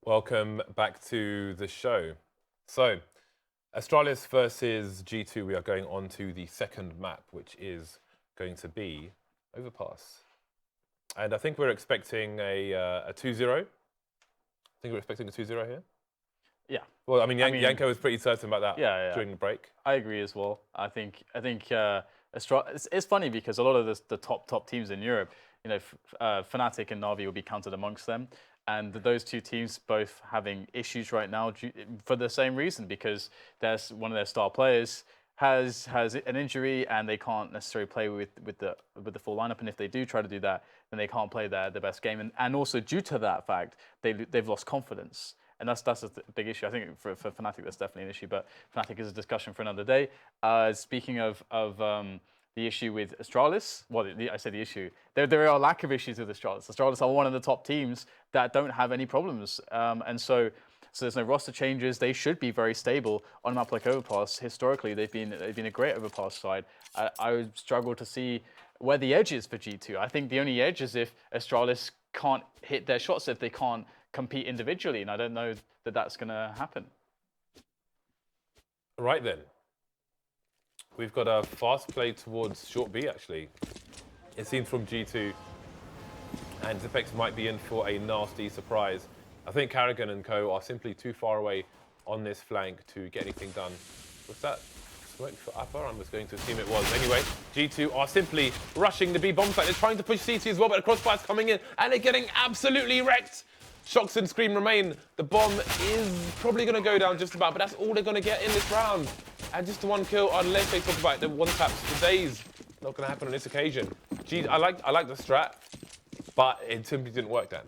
Welcome back to the show. So, Astralis versus G2, we are going on to the second map, which is going to be Overpass. And I think we're expecting a 2-0. I think we're expecting a 2-0 here. Yeah. Well, I mean, Yanko was pretty certain about that during the break. I agree as well. I think it's funny because a lot of the top teams in Europe, you know, Fnatic and Na'Vi will be counted amongst them. And those two teams both having issues right now for the same reason, because there's one of their star players has an injury and they can't necessarily play with the full lineup. And if they do try to do that, then they can't play the best game. And also due to that fact, they've lost confidence. And that's a big issue. I think for Fnatic, that's definitely an issue. But Fnatic is a discussion for another day. Speaking of the issue with Astralis, well, I say the issue. There are a lack of issues with Astralis. Astralis are one of the top teams that don't have any problems. And so there's no roster changes. They should be very stable on a map like Overpass. Historically, they've been a great Overpass side. I would struggle to see where the edge is for G2. I think the only edge is if Astralis can't hit their shots, if they can't compete individually, and I don't know that that's going to happen. Right then. We've got a fast play towards short B, actually. It seems from G2. And ZFB might be in for a nasty surprise. I think karrigan and co are simply too far away on this flank to get anything done. Was that smoke for upper? I was going to assume it was. Anyway, G2 are simply rushing the B bomb site. They're trying to push CT as well, but the crossfire's coming in and they're getting absolutely wrecked. shox and Scream remain. The bomb is probably going to go down just about, but that's all they're going to get in this round. And just the one kill, unless they talk about the one taps for days. Not going to happen on this occasion. Gee, I like the strat, but it simply didn't work then.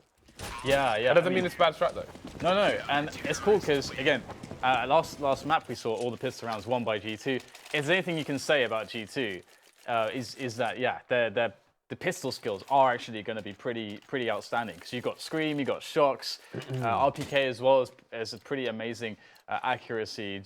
Yeah. That doesn't mean it's a bad strat though. No, and it's cool because again, last map we saw all the pistol rounds won by G2. If there's anything you can say about G2, is that the pistol skills are actually going to be pretty outstanding. Because you've got Scream, you've got shox, RpK as well as a pretty amazing accuracy.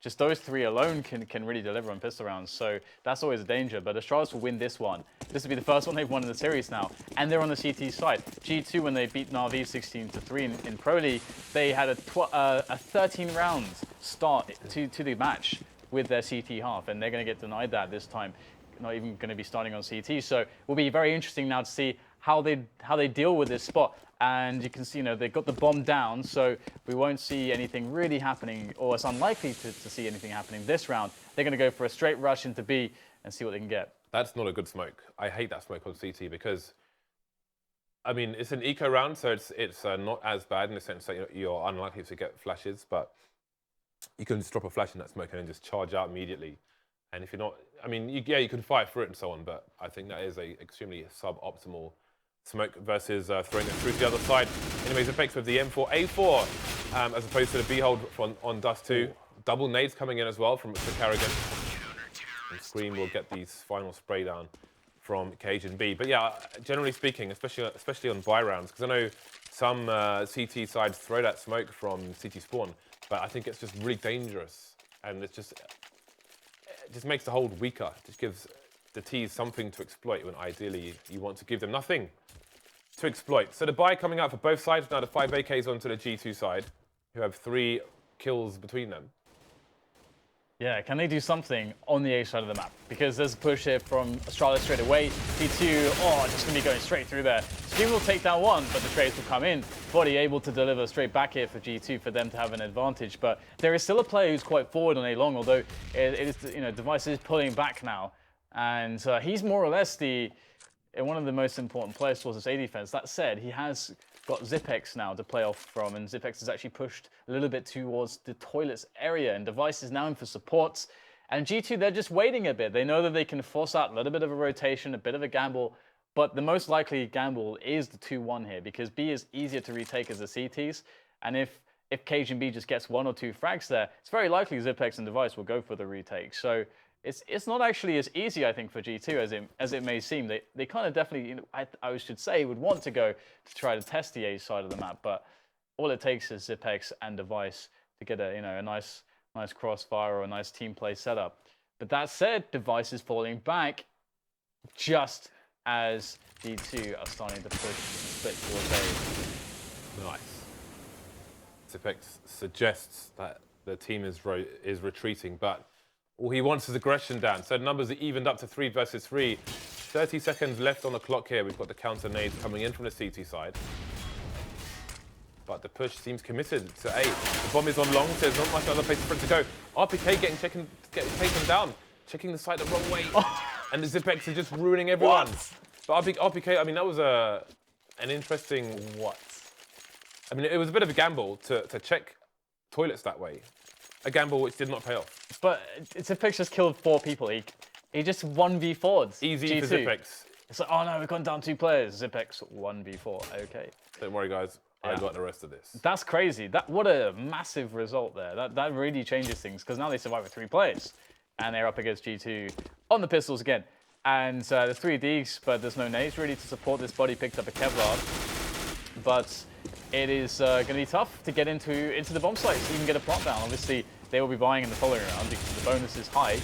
Just those three alone can really deliver on pistol rounds. So that's always a danger. But Astralis will win this one. This will be the first one they've won in the series now. And they're on the CT side. G2, when they beat Na'Vi 16-3 in Pro League, they had a 13-round start to the match with their CT half. And they're going to get denied that this time. Not even going to be starting on CT. So it will be very interesting now to see how they deal with this spot. And you can see, they've got the bomb down, so we won't see anything really happening, or it's unlikely to see anything happening this round. They're going to go for a straight rush into B and see what they can get. That's not a good smoke. I hate that smoke on CT because, I mean, it's an eco round, so it's not as bad in the sense that you're unlikely to get flashes, but you can just drop a flash in that smoke and then just charge out immediately. And if you're not, I mean, you can fight through it and so on, but I think that is a extremely suboptimal smoke versus throwing it through to the other side. Anyways, effects with the M4A4 as opposed to the B hold on Dust 2. Double nades coming in as well from karrigan. And Scream will get these final spray down from cajunb. But yeah, generally speaking, especially on buy rounds, because I know some CT sides throw that smoke from CT spawn, but I think it's just really dangerous, and it just makes the hold weaker. It just gives the T's something to exploit when ideally you want to give them nothing to exploit. So the buy coming out for both sides. Now the 5 AKs onto the G2 side, who have 3 kills between them. Yeah, can they do something on the A side of the map? Because there's a push here from Astralis straight away. G2, just going to be going straight through there. Scream will take down one, but the trades will come in. Bodyy able to deliver straight back here for G2 for them to have an advantage. But there is still a player who's quite forward on A long, although it is, Device is pulling back now. And he's more or less one of the most important players towards this A defense. That said, he has got ZFB now to play off from, and ZFB has actually pushed a little bit towards the toilets area, and Device is now in for support. And G2, they're just waiting a bit. They know that they can force out a little bit of a rotation, a bit of a gamble, but the most likely gamble is the 2-1 here, because B is easier to retake as the CTs, and if cajunb just gets 1 or 2 frags there, it's very likely ZFB and Device will go for the retake. So it's not actually as easy, I think, for G2 as it may seem. They kind of definitely, I should say, would want to go to try to test the A side of the map, but all it takes is ZFB and Device to get a nice crossfire or a nice team play setup. But that said, Device is falling back just as D2 are starting to push split towards A. Nice. ZFB suggests that the team is retreating, but all he wants is aggression down. So numbers are evened up to 3 versus 3. 30 seconds left on the clock here. We've got the counter nades coming in from the CT side. But the push seems committed to A. The bomb is on long, so there's not much other place for it to go. RPK getting taken down, checking the site the wrong way. And the ZFB are just ruining everyone. But RPK, I mean, that was an interesting... What? I mean, it was a bit of a gamble to check toilets that way. A gamble which did not pay off. But ZFB just killed 4 people. He just 1v4'd Easy G2. for ZFB. It's like, oh no, we've gone down 2 players. ZFB 1v4, okay. Don't worry, guys. I got the rest of this. That's crazy. What a massive result there. That really changes things, because now they survive with 3 players. And they're up against G2 on the pistols again. And there's 3 Deeks, but there's no nades really to support this. Body picked up a Kevlar. But it is going to be tough to get into the bomb sites to even get a plot down. Obviously, they will be buying in the following round because the bonus is high.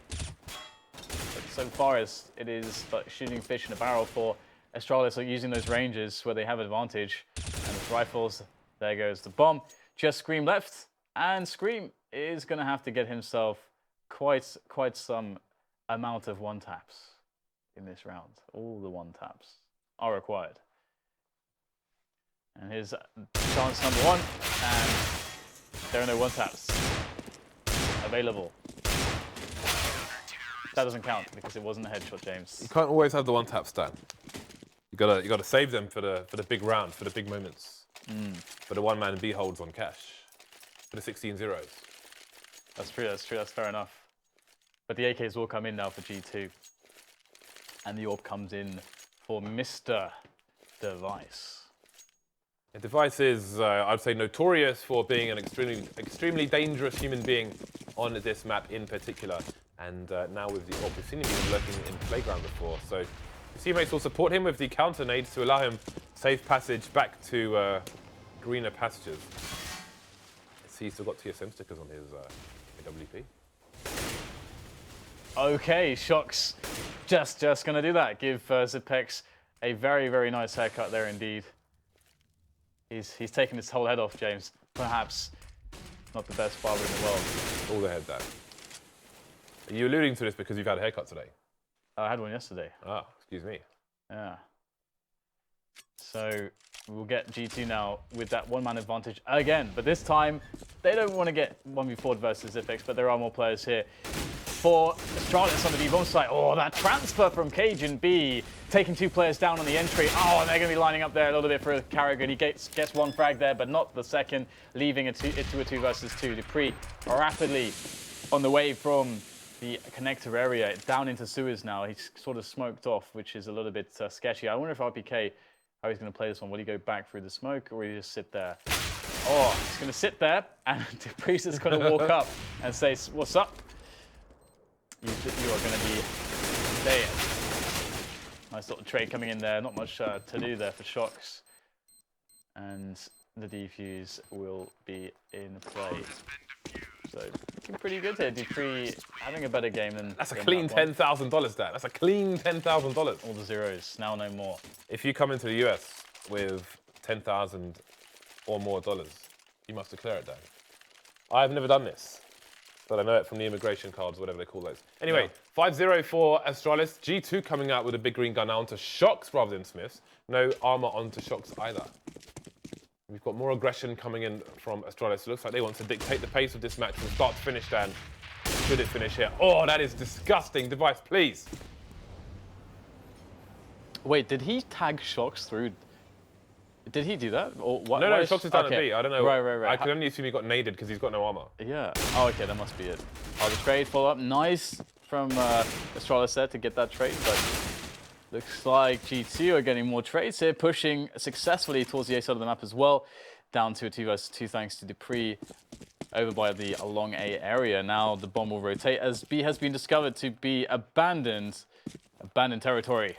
But so far as it is but shooting fish in a barrel for Astralis, are using those ranges where they have advantage. And with rifles, there goes the bomb. Just Scream left, and Scream is going to have to get himself quite some amount of 1-taps in this round. All the 1-taps are required. And here's chance number 1, and there are no 1-taps available. That doesn't count because it wasn't a headshot, James. You can't always have the 1-tap stat. You gotta save them for the big round, for the big moments. For the one-man B holds on cash. For the 16 zeros. That's true, that's fair enough. But the AKs will come in now for G2. And the AWP comes in for Mr. Device. The Device is, I'd say, notorious for being an extremely dangerous human being on this map in particular. And now with the AWP, we've seen him even lurking in playground before. So his teammates will support him with the counter nades to allow him safe passage back to greener pastures. See, he's still got TSM stickers on his AWP. Okay, shox. Just gonna do that. Give ZFB a very, very nice haircut there indeed. He's taken his whole head off, James. Perhaps not the best barber in the world. All the head down. Are you alluding to this because you've had a haircut today? I had one yesterday. Ah, excuse me. Yeah. So we'll get G2 now with that 1-man advantage again. But this time, they don't want to get 1v4 versus ZFB, but there are more players here. For Astralis on the B-bomb site. Oh, that transfer from cajunb, taking 2 players down on the entry. Oh, and they're going to be lining up there a little bit for karrigan. He gets 1 frag there, but not the second, leaving it to a 2 versus 2. dupreeh rapidly on the way from the connector area down into sewers now. He's sort of smoked off, which is a little bit sketchy. I wonder if RpK, how he's going to play this one. Will he go back through the smoke, or will he just sit there? Oh, he's going to sit there, and dupreeh is going to walk up and say, "What's up? You are going to be dead." Nice little trade coming in there. Not much to do there for shox. And the defuse will be in play. So looking pretty good here. dupreeh having a better game than... That's a clean $10,000, Dan. That's a clean $10,000. All the zeros. Now no more. If you come into the US with $10,000 or more dollars, you must declare it, Dan. I've never done this, but I know it from the immigration cards, whatever they call those. Anyway, 5-0 for Astralis. G2 coming out with a big green gun now onto shox rather than SmithZz. No armor onto shox either. We've got more aggression coming in from Astralis. It looks like they want to dictate the pace of this match from start to finish, Dan. Should it finish here? Oh, that is disgusting. Device, please. Wait, did he tag shox through? Did he do that? Or what? No, shox is down at B. I don't know. Right. I can only assume he got naded because he's got no armor. Yeah. Oh, okay, that must be it. Oh, the trade follow-up. Nice from Astralis there to get that trade, but looks like G2 are getting more trades here, pushing successfully towards the A side of the map as well. Down to a 2 versus 2 thanks to dupreeh over by the long A area. Now the bomb will rotate as B has been discovered to be abandoned territory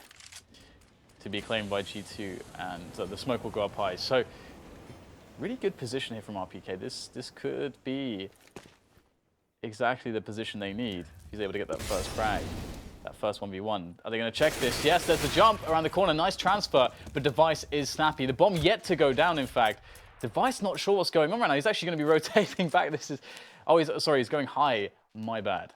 to be claimed by G2, and the smoke will go up high. So really good position here from RpK. This could be exactly the position they need. He's able to get that first frag. That first 1v1. Are they going to check this? Yes, there's the jump around the corner. Nice transfer, but device is snappy. The bomb yet to go down, in fact. Device not sure what's going on right now. He's actually going to be rotating back. This is... Oh, sorry, he's going high. My bad.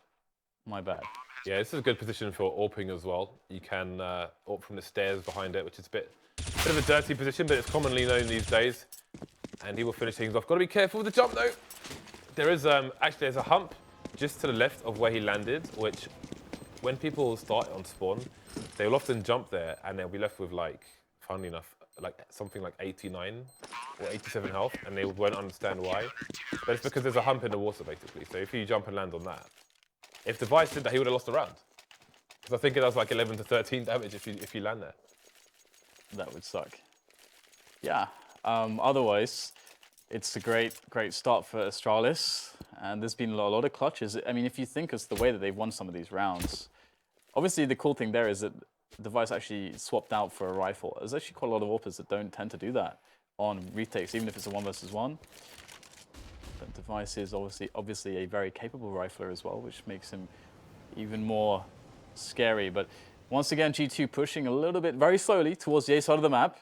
My bad. Yeah, this is a good position for AWPing as well. You can AWP from the stairs behind it, which is a bit of a dirty position, but it's commonly known these days. And he will finish things off. Got to be careful with the jump, though. There is, actually, there's a hump just to the left of where he landed, which when people start on spawn, they will often jump there, and they'll be left with, like, funnily enough, like something like 89 or 87 health, and they won't understand why. But it's because there's a hump in the water, basically. So if you jump and land on that, if Device did that, he would have lost a round. Because I think it does like 11 to 13 damage if you land there. That would suck. Yeah. Otherwise, it's a great start for Astralis, and there's been a lot of clutches. I mean, if you think it's the way that they've won some of these rounds, obviously the cool thing there is that Device actually swapped out for a rifle. There's actually quite a lot of AWPers that don't tend to do that on retakes, even if it's a 1 versus 1. But Device is obviously a very capable rifler as well, which makes him even more scary. But once again, G2 pushing a little bit, very slowly, towards the A side of the map.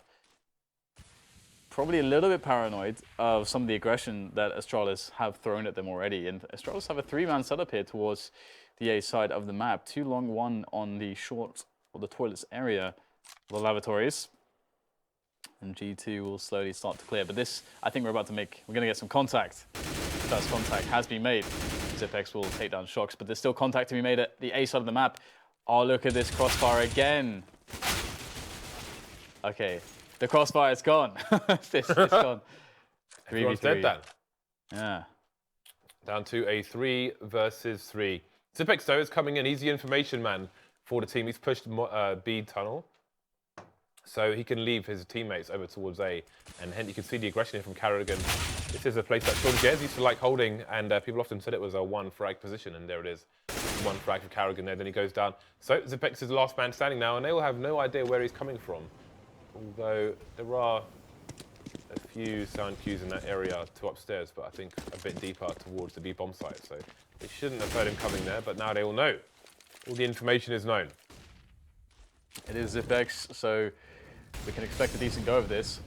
Probably a little bit paranoid of some of the aggression that Astralis have thrown at them already. And Astralis have a 3-man setup here towards the A side of the map. 2 long, 1 on the short, or the toilets area, the lavatories. And G2 will slowly start to clear. But this, I think we're going to get some contact. First contact has been made. Zipex will take down shox, but there's still contact to be made at the A side of the map. Oh, look at this crossfire again. Okay, the crossfire is gone. It's gone. Everyone's dead, Dan. Yeah. Down to a 3 versus 3. Zipex, though, is coming in. He's the information man for the team. He's pushed B tunnel, so he can leave his teammates over towards A. And hence you can see the aggression here from karrigan. This is a place that JZFB used to like holding, and people often said it was a 1 frag position, and there it is. 1 frag for karrigan there, then he goes down. So Zipex is the last man standing now, and they will have no idea where he's coming from. Although there are a few sound cues in that area to upstairs, but I think a bit deeper towards the B bomb site. So they shouldn't have heard him coming there, but now they all know. All the information is known. It is Zipex, so we can expect a decent go of this.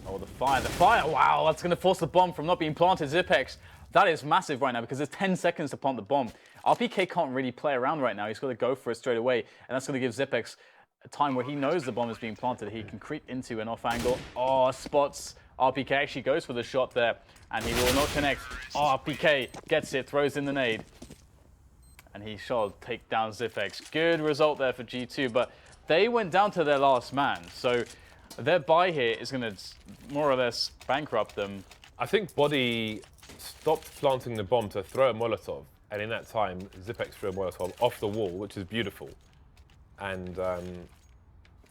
Oh, the fire, wow, that's going to force the bomb from not being planted. Zipex, that is massive right now because there's 10 seconds to plant the bomb. RpK can't really play around right now. He's got to go for it straight away, and that's going to give Zipex a time where he knows the bomb is being planted. He can creep into an off angle. Oh, spots. RpK actually goes for the shot there, and he will not connect. Oh, RpK gets it, throws in the nade, and he shall take down Zipex. Good result there for G2, but they went down to their last man, so their buy here is going to more or less bankrupt them. I think bodyy stopped planting the bomb to throw a Molotov, and in that time, Zipex threw a Molotov off the wall, which is beautiful, and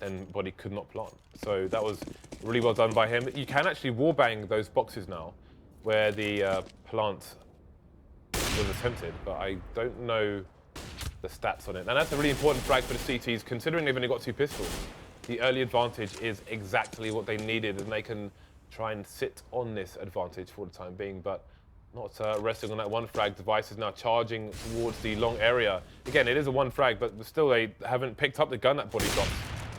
bodyy could not plant. So that was really well done by him. You can actually wallbang those boxes now, where the plant was attempted, but I don't know the stats on it. And that's a really important frag for the CTs, considering they've only got 2 pistols. The early advantage is exactly what they needed, and they can try and sit on this advantage for the time being, but not resting on that 1 frag. Device is now charging towards the long area. Again, it is a 1 frag, but still they haven't picked up the gun that bodyy dropped.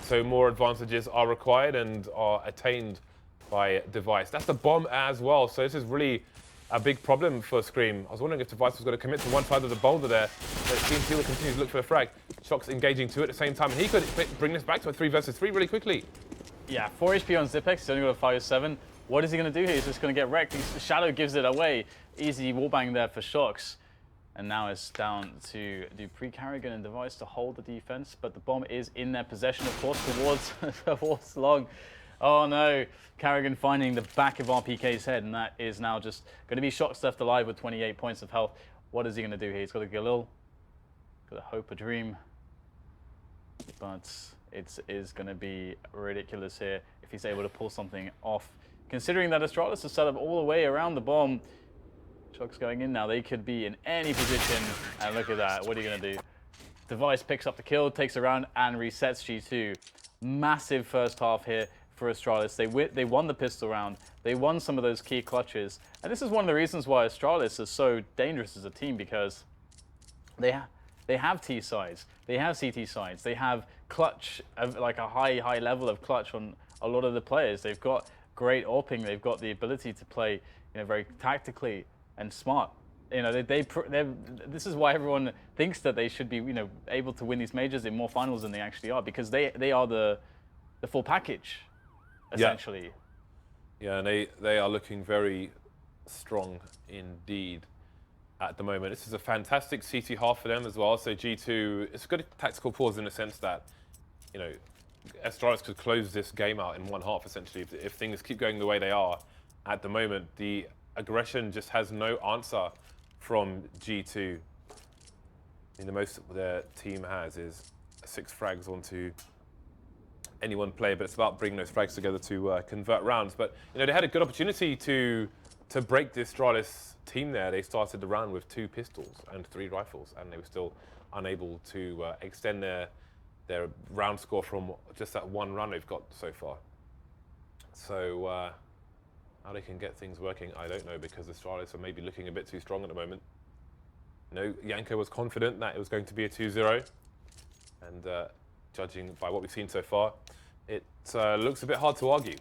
So more advantages are required and are attained by Device. That's the bomb as well, so this is really a big problem for Scream. I was wondering if Device was going to commit to one side of the boulder there, but it seems he will continue to look for the frag. shox engaging 2 at the same time, and he could bring this back to a 3 versus 3 really quickly. Yeah, 4 HP on Zipex, he's only got a 5-7. What is he going to do here? He's just going to get wrecked. Shadow gives it away. Easy wallbang there for shox. And now it's down to dupreeh, karrigan, and Device to hold the defense, but the bomb is in their possession, of course, towards long. Oh no, karrigan finding the back of RpK's head, and that is now just going to be shox left alive with 28 points of health. What is he going to do here? He's got a Galil, got a hope, a dream, but it is going to be ridiculous here if he's able to pull something off. Considering that Astralis is set up all the way around the bomb, shox going in now, they could be in any position, and look at that, what are you going to do? Device picks up the kill, takes a round, and resets G2. Massive first half here for Astralis. They won the pistol round, they won some of those key clutches, and this is one of the reasons why Astralis is so dangerous as a team, because they have T sides, they have CT sides, they have clutch, like a high level of clutch on a lot of the players. They've got great AWPing. They've got the ability to play, very tactically and smart. This is why everyone thinks that they should be, able to win these majors in more finals than they actually are, because they are the full package, essentially. Yeah, and they are looking very strong indeed at the moment. This is a fantastic CT half for them as well. So G2, it's a good tactical pause in the sense that, Astralis could close this game out in one half, essentially. If things keep going the way they are at the moment, the aggression just has no answer from G2. The most their team has is 6 frags onto any one player, but it's about bringing those frags together to convert rounds. But they had a good opportunity to break the Astralis team there. They started the round with 2 pistols and 3 rifles, and they were still unable to extend their round score from just that one run they've got so far. So how they can get things working, I don't know, because Astralis are maybe looking a bit too strong at the moment. Janko was confident that it was going to be a 2-0, and judging by what we've seen so far, it looks a bit hard to argue.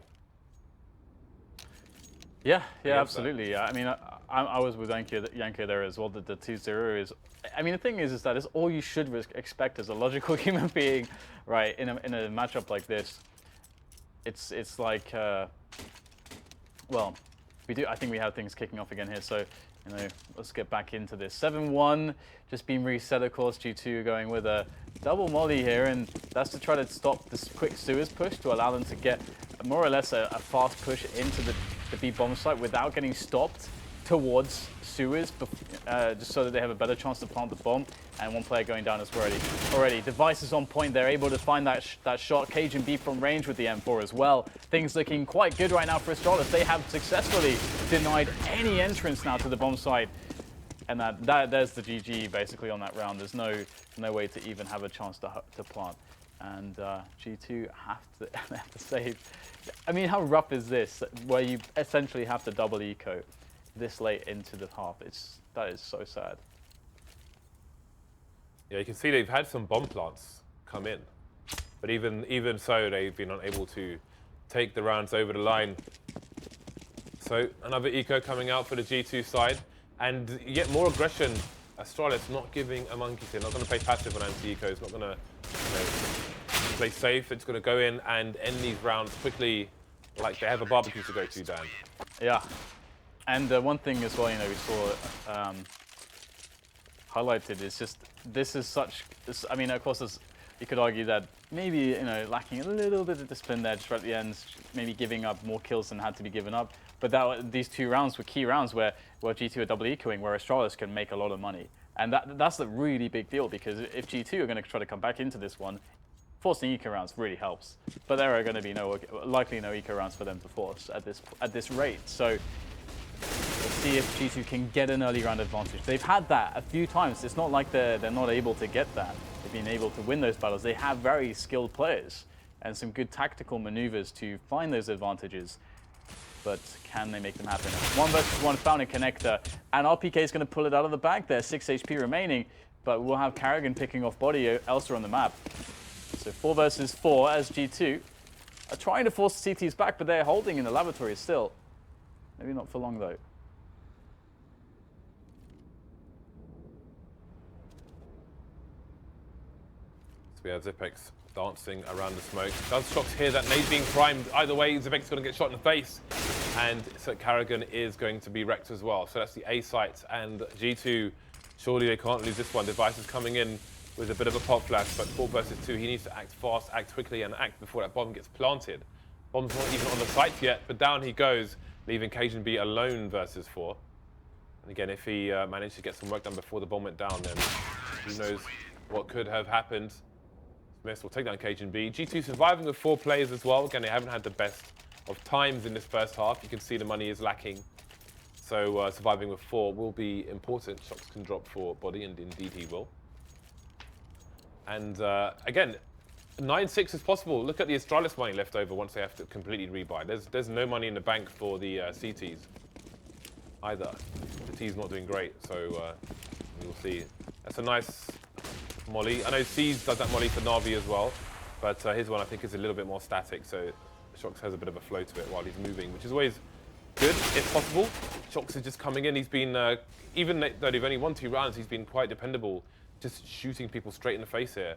Yeah, absolutely. I mean, I was with Janko there as well. The 2-0 is, the thing is that it's all you should expect as a logical human being, right? In a matchup like this, it's like, well, I think we have things kicking off again here. So, let's get back into this. 7-1, just being reset, of course. G2 going with a double molly here, and that's to try to stop this quick sewers push to allow them to get more or less a fast push into the B bomb site without getting stopped towards sewers, just so that they have a better chance to plant the bomb. And one player going down as already. Device is on point. They're able to find that shot. cajunb from range with the M4 as well. Things looking quite good right now for Astralis. They have successfully denied any entrance now to the bomb site. And there's the GG basically on that round. There's no way to even have a chance to plant. And G2 have to save. How rough is this, where you essentially have to double eco this late into the half? That is so sad. Yeah, you can see they've had some bomb plants come in, but even so, they've been unable to take the rounds over the line. So another eco coming out for the G2 side, and you get more aggression. Astralis not giving a monkey's. They're not going to play passive on anti-eco. It's not going to play safe. It's going to go in and end these rounds quickly, like they have a barbecue to go to, Dan. Yeah, and one thing as well, we saw highlighted is just this is such. Of course, you could argue that maybe lacking a little bit of discipline there, just right at the end, maybe giving up more kills than had to be given up. But these 2 rounds were key rounds where G2 are double ecoing, where Astralis can make a lot of money, and that's a really big deal, because if G2 are going to try to come back into this one, forcing eco rounds really helps. But there are going to be likely no eco rounds for them to force at this rate. So we'll see if G2 can get an early round advantage. They've had that a few times. It's not like they're not able to get that. They've been able to win those battles. They have very skilled players and some good tactical maneuvers to find those advantages. But can they make them happen? 1 versus 1 found a connector, and RpK is going to pull it out of the bag there. 6 HP remaining, but we'll have karrigan picking off bodyy elsewhere on the map. So 4 versus 4 as G2 are trying to force the CTs back, but they're holding in the lavatory still. Maybe not for long though. So we have Zipex dancing around the smoke. Does shox hear that nade being primed? Either way, Zipex is going to get shot in the face. And so karrigan is going to be wrecked as well. So that's the A site, and G2, surely they can't lose this one. Device is coming in with a bit of a pop flash, but 4 versus 2, he needs to act fast, act quickly, and act before that bomb gets planted. Bomb's not even on the site yet, but down he goes, leaving cajunb alone versus 4. And again, if he managed to get some work done before the bomb went down, then who knows what could have happened. SmithZz will take down cajunb. G2 surviving with 4 players as well. Again, they haven't had the best of times in this first half. You can see the money is lacking. So surviving with 4 will be important. shox can drop for body, and indeed he will. And again, 9-6 is possible. Look at the Astralis money left over once they have to completely rebuy. There's no money in the bank for the CTs either. The T's not doing great, so we'll see. That's a nice molly. I know SmithZz does that molly for Na'Vi as well, but his one I think is a little bit more static, so shox has a bit of a flow to it while he's moving, which is always good if possible. shox is just coming in. He's been, even though they've only won 2 rounds, he's been quite dependable, just shooting people straight in the face here.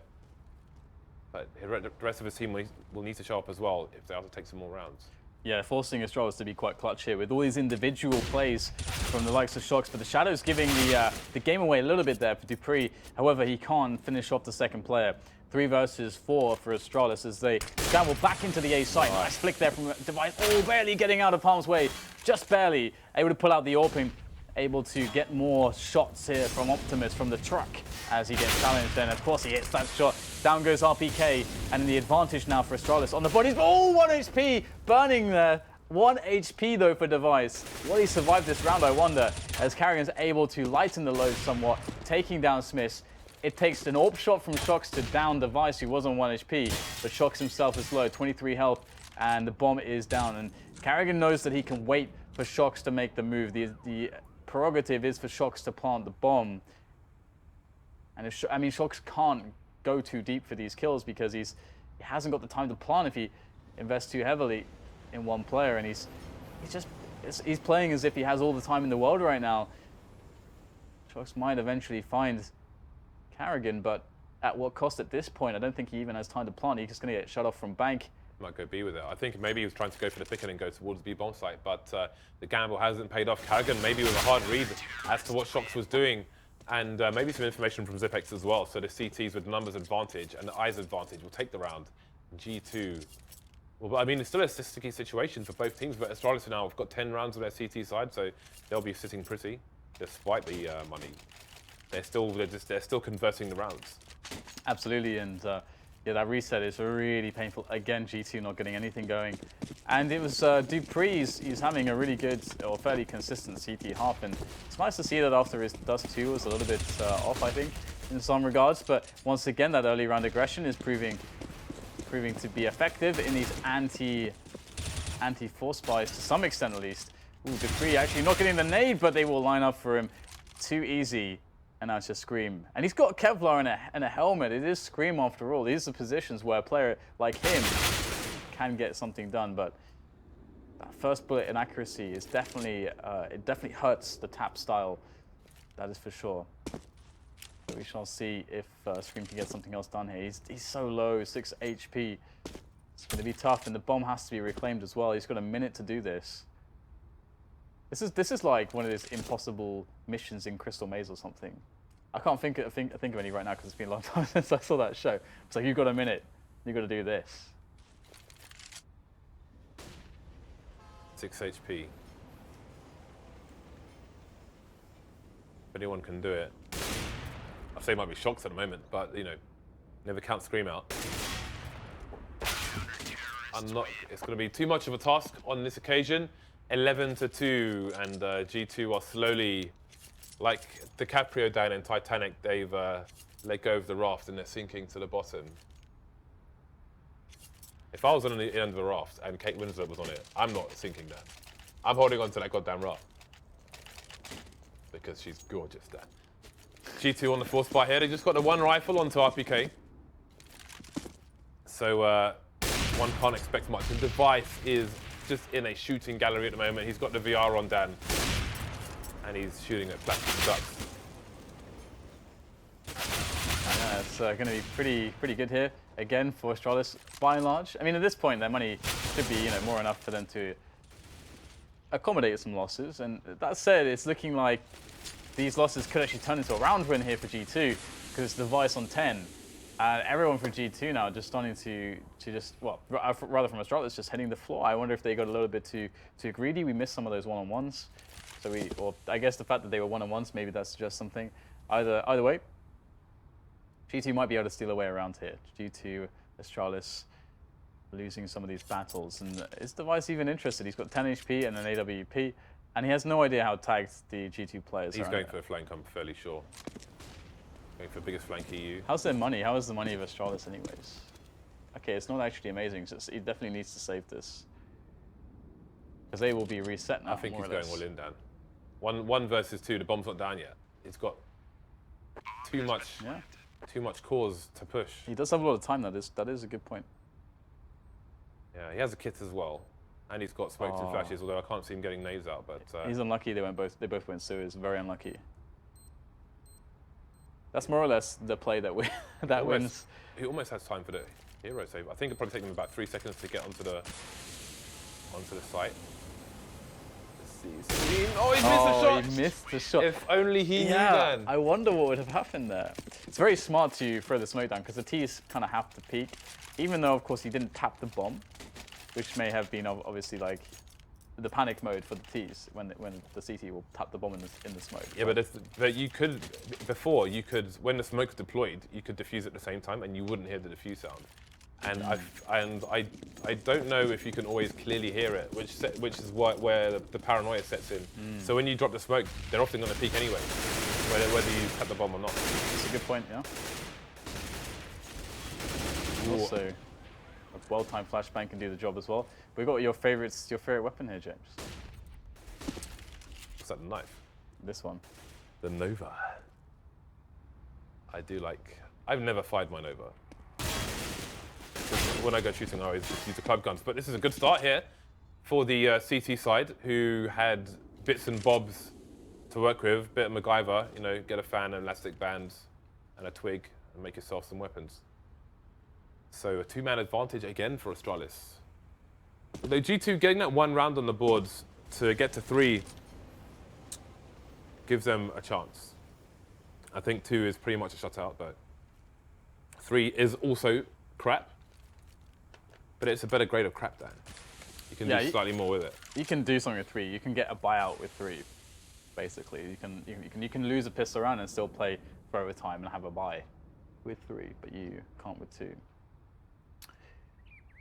But the rest of his team will need to show up as well if they have to take some more rounds. Yeah, forcing Astralis to be quite clutch here with all these individual plays from the likes of shox, but the Shadow's giving the game away a little bit there for dupreeh. However, he can't finish off the second player. 3 versus 4 for Astralis as they scramble back into the A site. Nice flick there from Device. Oh, barely getting out of harm's way. Just barely able to pull out the AWP. Able to get more shots here from Optimus from the truck as he gets challenged. And of course he hits that shot. Down goes RpK, and the advantage now for Astralis on the bodies. Oh, 1 HP burning there. 1 HP though for Device. Will he survive this round, I wonder, as karrigan's able to lighten the load somewhat, taking down SmithZz. It takes an AWP shot from shox to down Device, who was on 1 HP, but shox himself is low, 23 health, and the bomb is down. And karrigan knows that he can wait for shox to make the move. The prerogative is for shox to plant the bomb. And if, I mean, shox can't go too deep for these kills because he hasn't got the time to plant if he invests too heavily in one player, and he's playing as if he has all the time in the world right now. shox might eventually find karrigan, but at what cost at this point? I don't think he even has time to plant. He's just going to get shut off from bank. Might go B with it. I think maybe he was trying to go for the pick and go towards the B bomb site, but the gamble hasn't paid off. karrigan maybe with a hard read as to what shox was doing, and maybe some information from Zipex as well. So the CTs with numbers advantage and the eyes advantage will take the round. G2. Well, I mean, it's still a sticky situation for both teams, but Astralis now have got 10 rounds on their CT side, so they'll be sitting pretty despite the money. They're still converting the rounds. Absolutely, and yeah, that reset is really painful. Again, G2 not getting anything going. And it was dupreeh, he's having a really good or fairly consistent CT half, and it's nice to see that after his Dust 2 was a little bit off, I think, in some regards. But once again, that early round aggression is proving to be effective in these anti-force buys to some extent at least. Ooh, dupreeh actually not getting the nade, but they will line up for him. Too easy. And now it's just Scream. And he's got Kevlar and a helmet. It is Scream after all. These are positions where a player like him can get something done, but that first bullet inaccuracy is definitely, it definitely hurts the tap style. That is for sure. But we shall see if Scream can get something else done here. He's so low, 6 HP. It's going to be tough, and the bomb has to be reclaimed as well. He's got a minute to do this. This is like one of those impossible missions in Crystal Maze or something. I can't think of any right now because it's been a long time since I saw that show. It's like, you've got a minute, you've got to do this. 6 HP. If anyone can do it. I'd say it might be shox at the moment, but you know, never count Scream out. It's going to be too much of a task on this occasion. 11-2, and G2 are slowly, like DiCaprio down in Titanic, they've let go of the raft and they're sinking to the bottom. If I was on the end of the raft and Kate Winslet was on it, I'm not sinking there. I'm holding on to that goddamn raft. Because she's gorgeous there. G2 on the 4th spot here, they just got the 1 rifle onto RpK. So one can't expect much. The Device is just in a shooting gallery at the moment. He's got the VR on Dan, and he's shooting at plastic ducks. It's going to be pretty good here again for Astralis by and large. I mean, at this point, their money should be more enough for them to accommodate some losses. And that said, it's looking like these losses could actually turn into a round win here for G2 because it's the Device on 10. And everyone from G2 now just starting to just, well, rather from Astralis, just hitting the floor. I wonder if they got a little bit too greedy. We missed some of those one-on-ones. So or I guess the fact that they were one-on-ones, maybe that suggests something. Either way, G2 might be able to steal away around here. G2, Astralis losing some of these battles. And is Device even interested? He's got 10 HP and an AWP, and he has no idea how tagged the G2 players are. He's going for a flank, I'm fairly sure. Going for biggest flank EU. How's their money? How is the money of Astralis anyways? Okay, it's not actually amazing, so he definitely needs to save this. Because they will be reset now. I think he's going all in, Dan. One versus 2, the bomb's not down yet. He's got too much cause to push. He does have a lot of time, that is a good point. Yeah, he has a kit as well. And he's got smokes and flashes, although I can't see him getting nades out. But he's unlucky. They both went sewers. Very unlucky. That's more or less the play that wins. He almost has time for the hero save. I think it'll probably take him about 3 seconds to get onto the site. Let's see. Oh, he missed the shot. He missed the shot. If only he knew then. I wonder what would have happened there. It's very smart to throw the smoke down because the T's kind of have to peek, even though of course he didn't tap the bomb, which may have been obviously like the panic mode for the T's when the CT will tap the bomb in the smoke. Yeah, but you could when the smoke was deployed, you could defuse at the same time and you wouldn't hear the defuse sound. And I don't know if you can always clearly hear it, which is where the paranoia sets in. So when you drop the smoke, they're often going to peek anyway, whether you tap the bomb or not. That's a good point, yeah. Also, a well-timed flashbang can do the job as well. We got your favorite weapon here, James. What's that, the knife? This one. The Nova. I do like. I've never fired my Nova. When I go shooting, I always use the club guns. But this is a good start here for the CT side, who had bits and bobs to work with. Bit of MacGyver, you know, get a fan, an elastic band, and a twig, and make yourself some weapons. So a 2-man advantage again for Astralis. Although G2 getting that 1 round on the boards to get to 3 gives them a chance. I think 2 is pretty much a shutout, but 3 is also crap. But it's a better grade of crap, Dan. You can do slightly more with it. You can do something with 3. You can get a buyout with 3, basically. You can lose a pistol round and still play for overtime and have a buy with 3, but you can't with 2.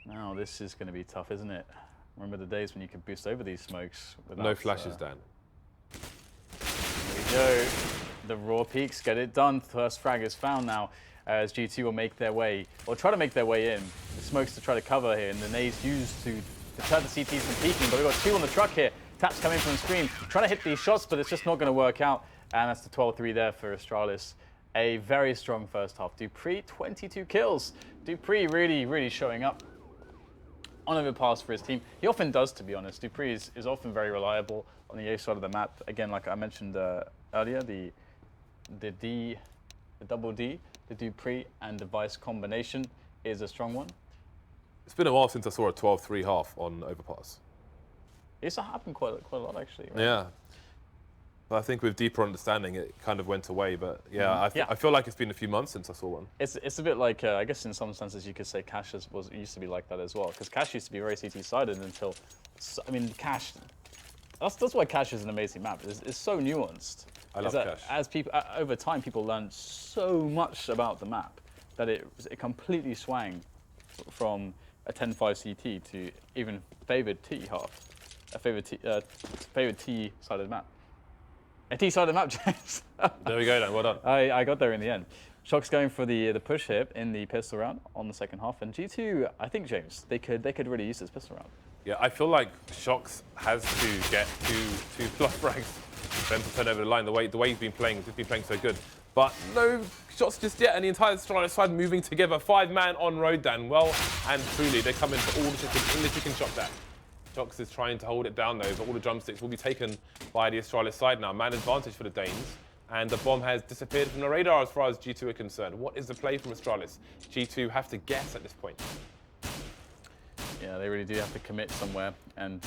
Now this is going to be tough, isn't it? Remember the days when you could boost over these smokes without... No flashes, Dan. Here we go. The raw peaks get it done. First frag is found now as G2 will make their way, or try to make their way in. The smokes to try to cover here, and the nades used to deter the CTs from peeking, but we've got 2 on the truck here. Taps coming from the screen, trying to hit these shots, but it's just not going to work out. And that's the 12-3 there for Astralis. A very strong first half. dupreeh, 22 kills. dupreeh really showing up on Overpass for his team. He often does, to be honest. dupreeh is often very reliable on the A side of the map. Again, like I mentioned earlier, the double D, the dupreeh and device combination is a strong one. It's been a while since I saw a 12-3 half on Overpass. It's happened quite a lot, actually. Right? Yeah. But I think with deeper understanding, it kind of went away. But yeah, I feel like it's been a few months since I saw one. It's a bit like, I guess in some senses you could say Cash used to be like that as well. Because Cash used to be very CT-sided until, I mean, Cash, that's why Cash is an amazing map. It's so nuanced. I love Cash. As people, over time, people learned so much about the map that it completely swang from a 10-5 CT to even favored T half, a favored T-sided map. A T-sided map, James. There we go, Dan. Well done. I got there in the end. shox going for the push here in the pistol round on the second half, and G2, I think, James, they could really use this pistol round. Yeah, I feel like shox has to get two plus frags for them to turn over the line. The way he's been playing so good, but no shots just yet, and the entire Astralis side moving together. 5-man on road, Dan. Well and truly, they're coming for all the chicken shot that. shox is trying to hold it down though, but all the drumsticks will be taken by the Astralis side now. Man advantage for the Danes, and the bomb has disappeared from the radar as far as G2 are concerned. What is the play from Astralis? G2 have to guess at this point. Yeah, they really do have to commit somewhere, and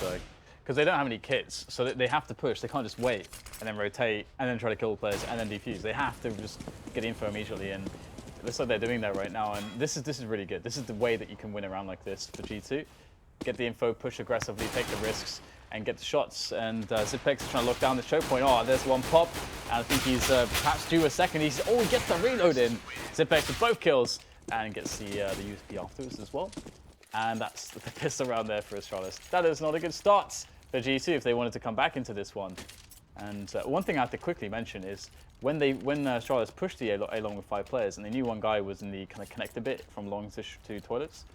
because they don't have any kits, so they have to push. They can't just wait and then rotate and then try to kill players and then defuse. They have to just get info immediately, and it looks like they're doing that right now. And this is really good. This is the way that you can win around like this for G2. Get the info, push aggressively, take the risks, and get the shots. And ZFB is trying to lock down the choke point. Oh, there's one pop. And I think he's perhaps due a second. He gets the reload in. ZFB with both kills and gets the USP afterwards as well. And that's the pistol round there for Astralis. That is not a good start for G2 if they wanted to come back into this one. And one thing I have to quickly mention is when Astralis pushed the A long with 5 players, and they knew one guy was in the kind of connector bit from longs to toilets,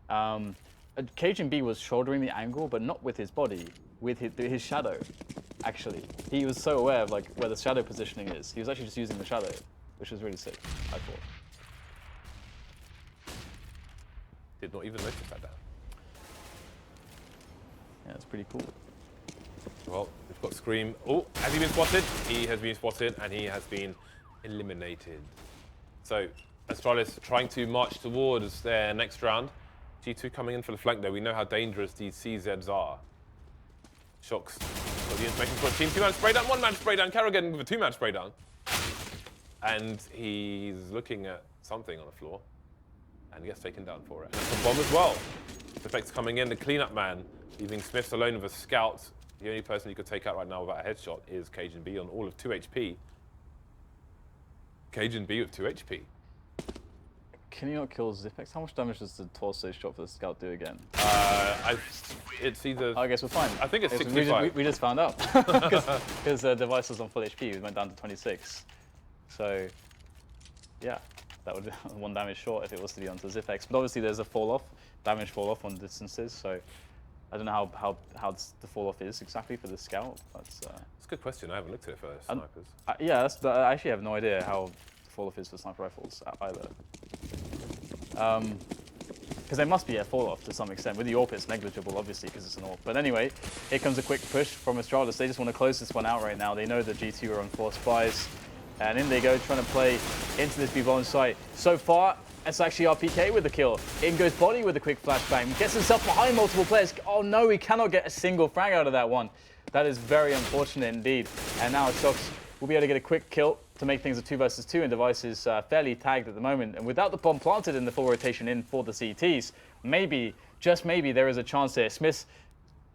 cajunb was shouldering the angle, but not with his body, with his shadow, actually. He was so aware of like where the shadow positioning is. He was actually just using the shadow, which was really sick, I thought. Did not even notice that. Yeah, it's pretty cool. Well, we've got Scream. Oh, has he been spotted? He has been spotted, and he has been eliminated. So, Astralis trying to march towards their next round. G2 coming in for the flank, though. We know how dangerous these CZs are. shox got the information for a team. 2-man spray down, 1-man spray down. karrigan with a 2-man spray down. And he's looking at something on the floor. And gets taken down for it. And it's a bomb as well. Effects coming in, the cleanup man, leaving SmithZz alone with a scout. The only person you could take out right now without a headshot is cajunb on all of 2 HP. cajunb with 2 HP. Can you not kill ZFX? How much damage does the torso shot for the scout do again? It's either... I guess we're fine. I think it's 65. We just found out. Because the device was on full HP, it went down to 26. So, yeah, that would be 1 damage short if it was to be onto ZFX. But obviously there's a fall-off, damage fall-off on distances, so I don't know how the fall-off is exactly for the scout. That's a good question. I haven't looked at it for snipers. Yeah, I actually have no idea how the fall-off is for sniper rifles either. Because there must be a fall-off to some extent. With the AWP, it's negligible, obviously, because it's an AWP. But anyway, here comes a quick push from Astralis. They just want to close this one out right now. They know that G2 are on 4 spies. And in they go, trying to play into this B-bomb site. So far, it's actually RpK with the kill. In goes bodyy with a quick flashbang. Gets himself behind multiple players. Oh no, he cannot get a single frag out of that one. That is very unfortunate indeed. And now shox will be able to get a quick kill to make things a 2 versus 2, and device is fairly tagged at the moment. And without the bomb planted in the full rotation in for the CTs, maybe, just maybe, there is a chance here. SmithZz,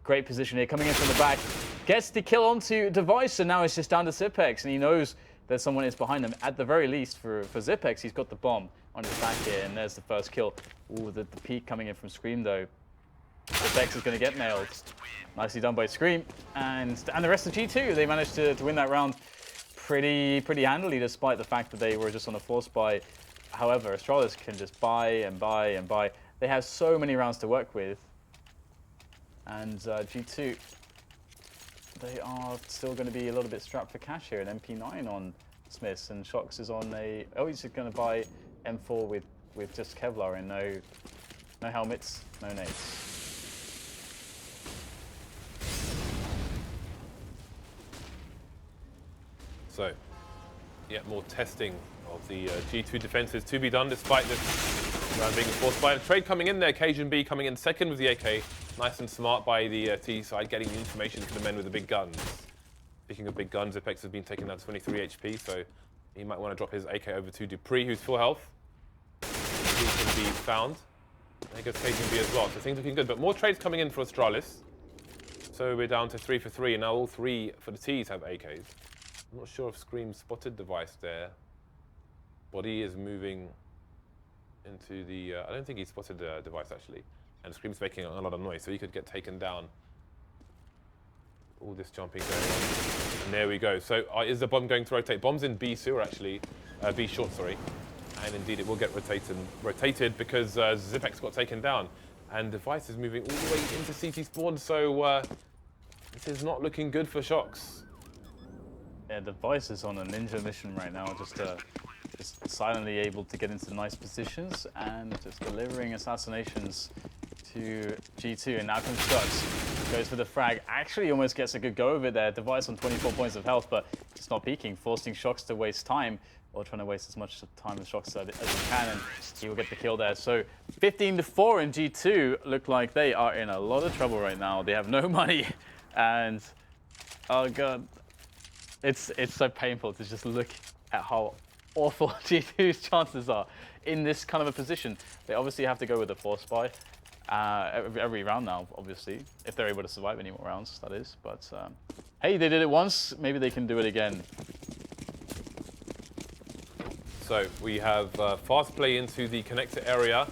great position here, coming in from the back. Gets the kill onto device, and now it's just down to ZFX, and he knows that someone is behind him. At the very least, for ZFX, he's got the bomb on his back here, and there's the first kill. Ooh, the peek coming in from Scream, though. ZFX is going to get nailed. Nicely done by Scream. And the rest of G2, they managed to win that round pretty handily, despite the fact that they were just on a 4 spy. However, Astralis can just buy and buy and buy. They have so many rounds to work with. And G2, they are still going to be a little bit strapped for cash here. An MP9 on SmithZz, and shox is on a... Oh, he's just going to buy M4 with just Kevlar and no helmets, no nades. So, yet more testing of the G2 defenses to be done, despite this round being forced by a trade coming in there. cajunb coming in second with the AK. Nice and smart by the T side, getting the information to the men with the big guns. Speaking of big guns, Apex has been taken down to 23 HP, so he might want to drop his AK over to dupreeh, who's full health. He can be found. There goes cajunb as well, so things looking good. But more trades coming in for Astralis. So we're down to 3 for 3, and now all 3 for the Ts have AKs. I'm not sure if Scream spotted device there. bodyy is moving into the... I don't think he spotted the device, actually. And Scream's making a lot of noise, so he could get taken down. All this jumping going on. And there we go. So is the bomb going to rotate? Bomb's in B sewer, actually. B short, sorry. And indeed, it will get rotated because ZFX got taken down. And device is moving all the way into CT spawn, so this is not looking good for shox. Yeah, device is on a ninja mission right now, just silently able to get into nice positions and just delivering assassinations to G2. And now comes shox, goes for the frag, actually almost gets a good go of it there. Device on 24 points of health, but it's not peeking, forcing shox to waste time, or trying to waste as much time as shox as he can, and he will get the kill there. So 15-4 in G2 look like they are in a lot of trouble right now. They have no money, and oh god. It's so painful to just look at how awful G2's chances are in this kind of a position. They obviously have to go with a 4 spy every round now, obviously, if they're able to survive any more rounds, that is. But hey, they did it once, maybe they can do it again. So we have fast play into the connector area.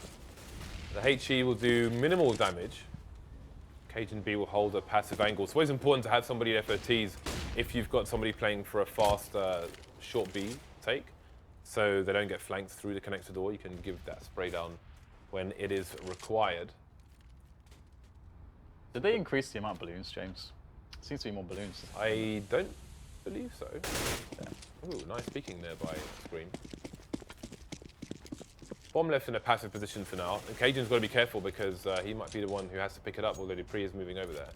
The HE will do minimal damage. cajunb will hold a passive angle. It's always important to have somebody there for Ts if you've got somebody playing for a fast short B take, so they don't get flanked through the connector door. You can give that spray down when it is required. Did they increase the amount of balloons, James? Seems to be more balloons. I don't believe so. Yeah. Ooh, nice peeking there by Scream. Bomb left in a passive position for now. And cajunb's got to be careful because he might be the one who has to pick it up, although dupreeh is moving over there.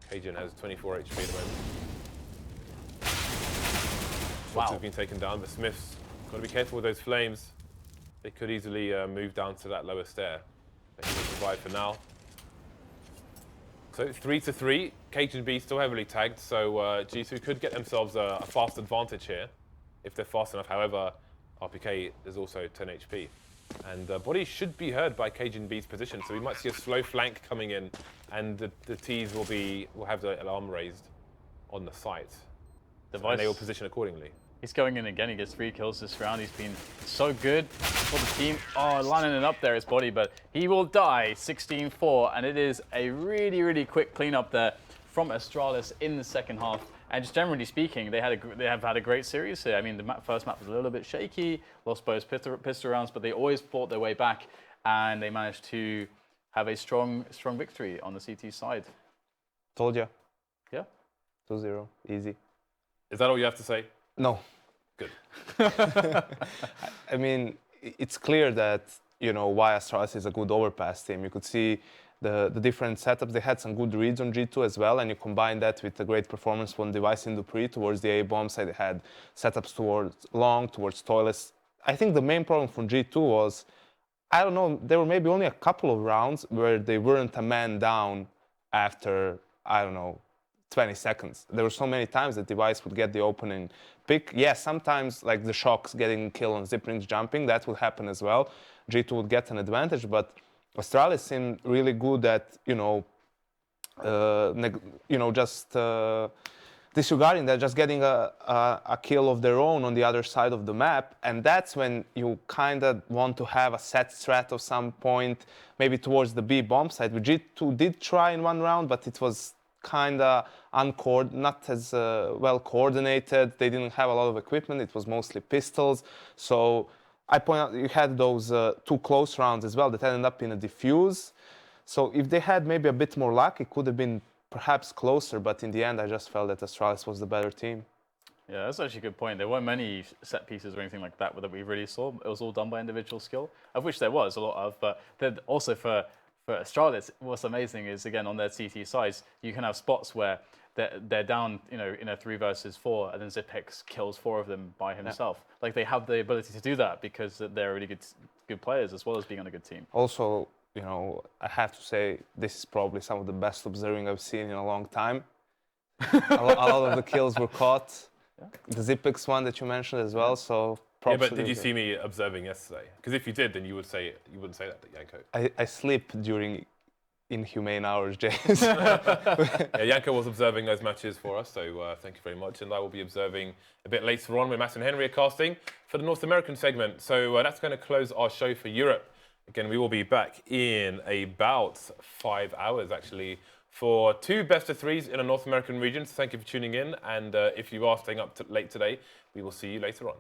Cajun has 24 HP at the moment. Wow. Shots have been taken down, but SmithZz got to be careful with those flames. They could easily move down to that lower stair. But he will survive for now. So 3-3, cajunb still heavily tagged, so G2 could get themselves a fast advantage here if they're fast enough. However, RpK is also 10 HP. And bodyy should be heard by cajunb's position, so we might see a slow flank coming in, and the T's will have the alarm raised on the site. And they will position accordingly. He's going in again. He gets 3 kills this round. He's been so good for the team. Oh, lining it up there is bodyy, but he will die 16-4, and it is a really, really quick cleanup there from Astralis in the second half. And just generally speaking, they have had a great series here. I mean, the first map was a little bit shaky, lost both pistol rounds, but they always fought their way back, and they managed to have a strong victory on the CT side. Told ya. Yeah. 2-0, easy. Is that all you have to say? No. Good. I mean, it's clear that, you know, why Astralis is a good overpass team. You could see the different setups. They had some good reads on G2 as well, and you combine that with a great performance from device in dupreeh towards the A bomb side. They had setups towards long, towards toilets. I think the main problem from G2 was, I don't know, there were maybe only a couple of rounds where they weren't a man down after, I don't know, 20 seconds. There were so many times that device would get the opening pick. Yeah, sometimes like the shox getting kill on zip rings jumping, that would happen as well. G2 would get an advantage, but Astralis seemed really good at, just disregarding that, just getting a kill of their own on the other side of the map. And that's when you kind of want to have a set strat of some point, maybe towards the B bomb side, which G2 did try in one round, but it was kind of not as well coordinated. They didn't have a lot of equipment. It was mostly pistols. So I point out you had those 2 close rounds as well that ended up in a defuse. So if they had maybe a bit more luck, it could have been perhaps closer. But in the end, I just felt that Astralis was the better team. Yeah, that's actually a good point. There weren't many set pieces or anything like that we really saw. It was all done by individual skill, of which there was a lot of. But then also for Astralis, what's amazing is, again, on their CT sides, you can have spots where they're down, in a 3 versus 4, and then Zipex kills 4 of them by himself. Yeah. Like, they have the ability to do that because they're really good players as well as being on a good team. Also, I have to say, this is probably some of the best observing I've seen in a long time. a lot of the kills were caught. Yeah. The Zipex one that you mentioned as well, so... Yeah, but did you see me observing yesterday? Because if you did, then you wouldn't say that, Janko. I sleep during inhumane hours, James. Yeah, Janko was observing those matches for us, so thank you very much. And I will be observing a bit later on when Matt and Henry are casting for the North American segment. So that's going to close our show for Europe. Again, we will be back in about 5 hours, actually, for 2 best-of-3s in a North American region. So thank you for tuning in. And if you are staying up late today, we will see you later on.